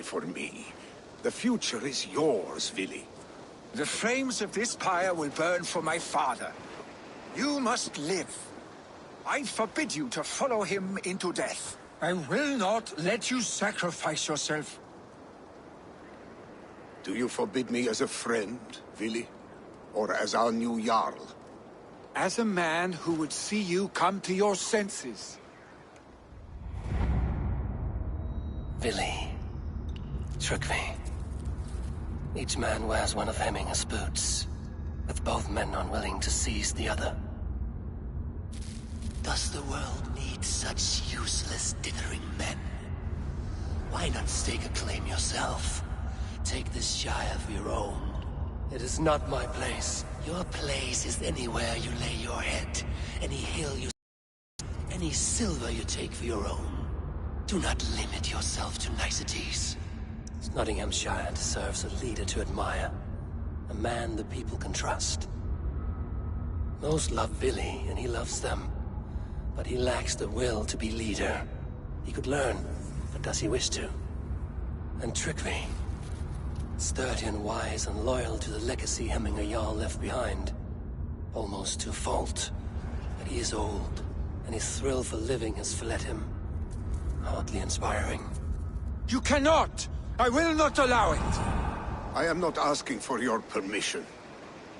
worry for me. The future is yours, Willi. The flames of this pyre will burn for my father. You must live. I forbid you to follow him into death. I will not let you sacrifice yourself. Do you forbid me as a friend, Willi? Or as our new Jarl? As a man who would see you come to your senses. Willi. Trygve. Each man wears one of Hemminger's boots, with both men unwilling to seize the other. Does the world need such useless, dithering men? Why not stake a claim yourself? Take this Shire for your own. It is not my place. Your place is anywhere you lay your head, any hill you... any silver you take for your own. Do not limit yourself to niceties. Nottinghamshire deserves a leader to admire. A man the people can trust. Most love Billy, and he loves them. But he lacks the will to be leader. He could learn, but does he wish to? And Trygve. Sturdy and wise and loyal to the legacy Hemminger Jarl left behind. Almost to a fault. But he is old, and his thrill for living has fled him. Hardly inspiring. You cannot! I will not allow it! I am not asking for your permission.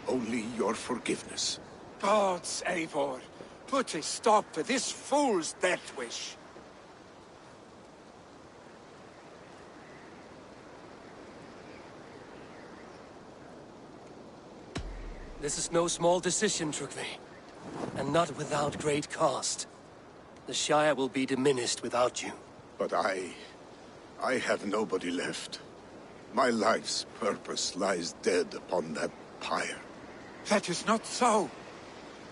Only your forgiveness. Gods, Eivor, put a stop to this fool's death wish. This is no small decision, Trygve. And not without great cost. The Shire will be diminished without you. But I have nobody left. My life's purpose lies dead upon that pyre. That is not so.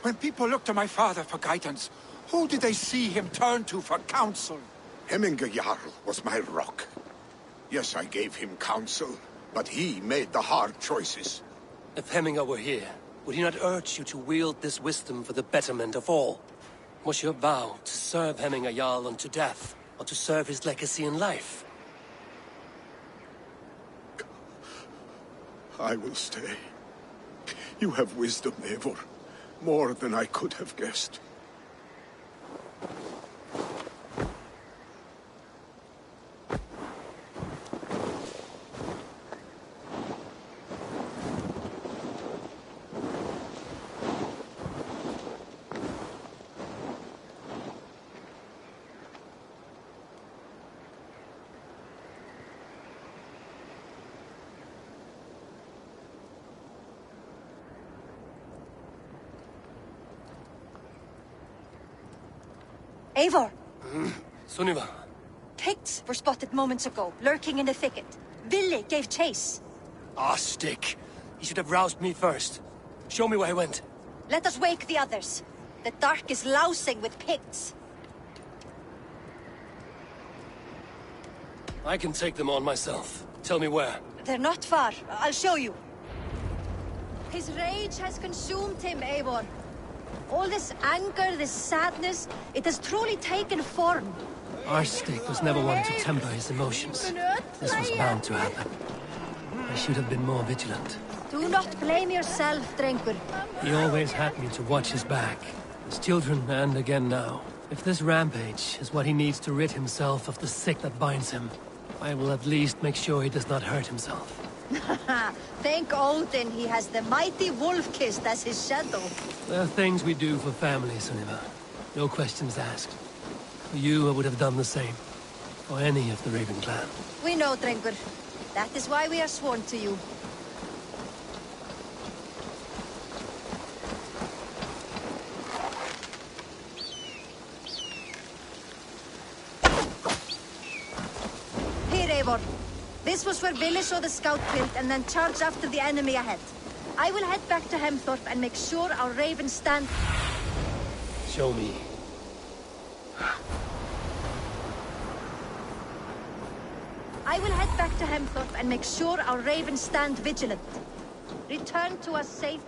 When people look to my father for guidance, who did they see him turn to for counsel? Hemminger Jarl was my rock. Yes, I gave him counsel, but he made the hard choices. If Hemminger were here, would he not urge you to wield this wisdom for the betterment of all? Was your vow to serve Hemminger Jarl unto death, or to serve his legacy in life? I will stay. You have wisdom, Eivor. More than I could have guessed. Eivor! Sunniva. Picts were spotted moments ago, lurking in the thicket. Willi gave chase. Ah, stick. He should have roused me first. Show me where he went. Let us wake the others. The dark is lousing with Picts. I can take them on myself. Tell me where. They're not far. I'll show you. His rage has consumed him, Eivor. All this anger, this sadness, it has truly taken form. Arstic was never one to temper his emotions. This was bound to happen. I should have been more vigilant. Do not blame yourself, Drengur. He always had me to watch his back. His children, and again now. If this rampage is what he needs to rid himself of the sick that binds him, I will at least make sure he does not hurt himself. Thank Odin he has the mighty Wolf-Kissed as his shadow. There are things we do for family, Sunniva. No questions asked. For you, I would have done the same. For any of the Raven clan. We know, Drengur. That is why we are sworn to you. Here, Eivor. This was where Willi saw the scout print and then charged after the enemy ahead. I will head back to Hemthorpe and make sure our ravens stand... Show me. I will head back to Hemthorpe and make sure our ravens stand vigilant. Return to us safe.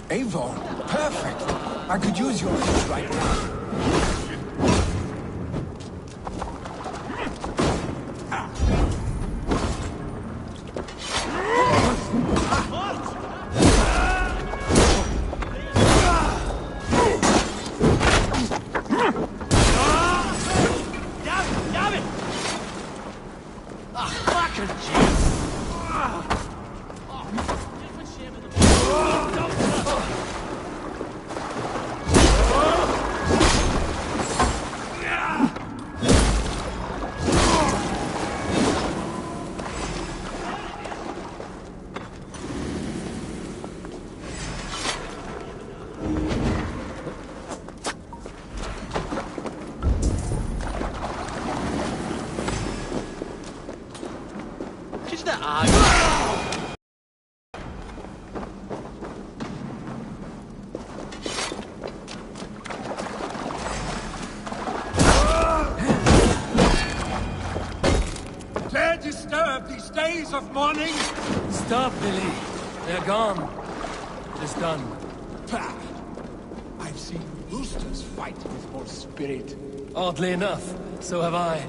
Avon, perfect. I could use your help right now. Dare disturb these days of mourning? Stop, Billy. They're gone. It is done. Pah! I've seen roosters fight with more spirit. Oddly enough, so have I.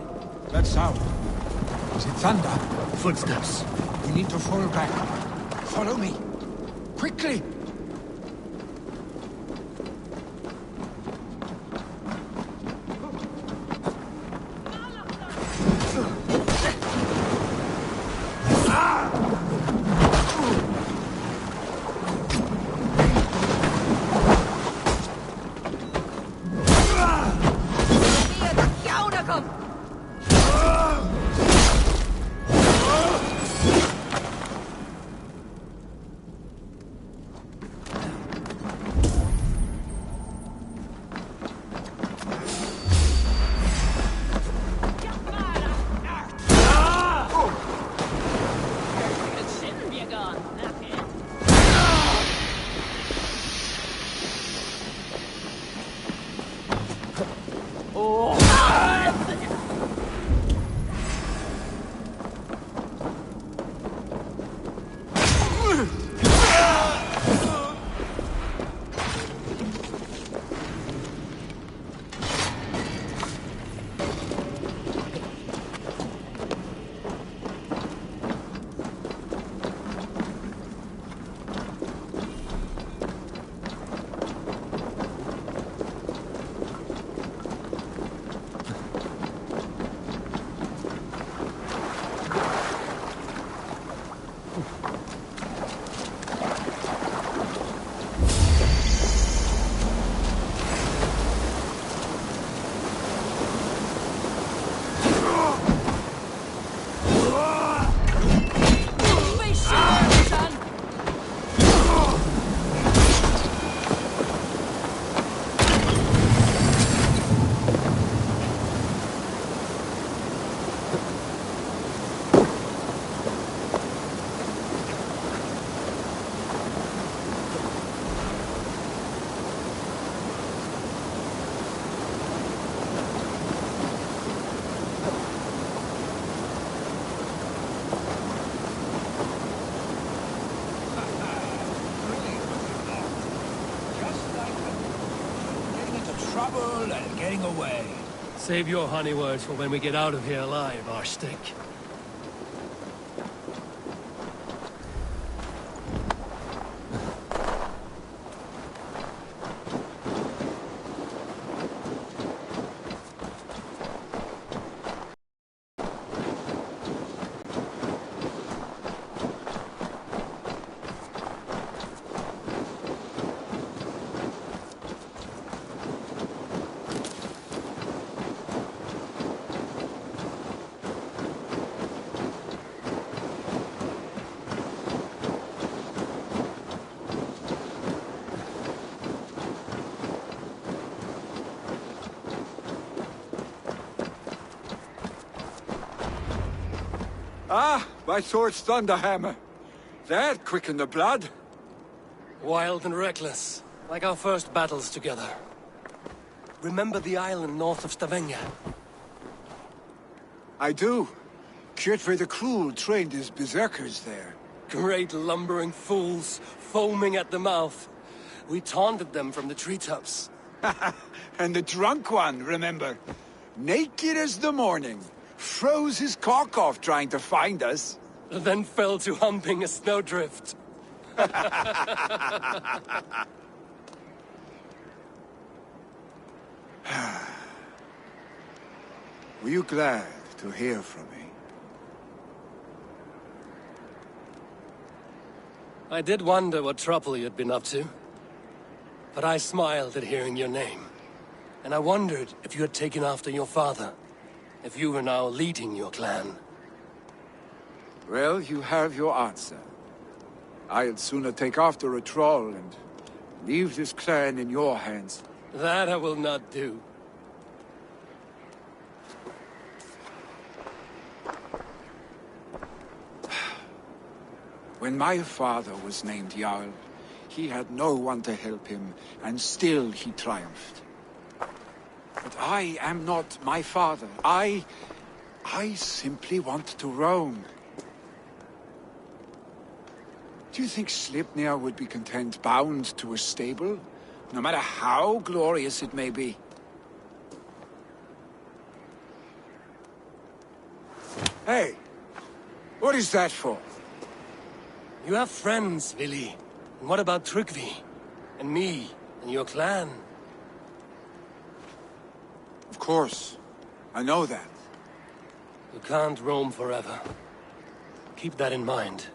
That sound. Is it thunder? Footsteps. We need to fall back. Follow me. Quickly! Trouble and getting away. Save your honey words for when we get out of here alive, Arstick. Ah, my sword's Thunderhammer. That quickened the blood. Wild and reckless, like our first battles together. Remember the island north of Stavanger? I do. Kjotve the Cruel trained his berserkers there. Great lumbering fools, foaming at the mouth. We taunted them from the treetops. And the drunk one, remember? Naked as the morning. Froze his cock off trying to find us. Then fell to humping a snowdrift. Were you glad to hear from me? I did wonder what trouble you'd been up to. But I smiled at hearing your name. And I wondered if you had taken after your father. If you were now leading your clan. Well, you have your answer. I'd sooner take after a troll and leave this clan in your hands. That I will not do. When my father was named Jarl, he had no one to help him, and still he triumphed. But I am not my father. I simply want to roam. Do you think Sleipnir would be content bound to a stable, no matter how glorious it may be? Hey, what is that for? You have friends, Vili. And what about Tryggvi? And me? And your clan? Of course. I know that. You can't roam forever. Keep that in mind.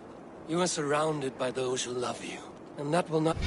You are surrounded by those who love you. And that will not...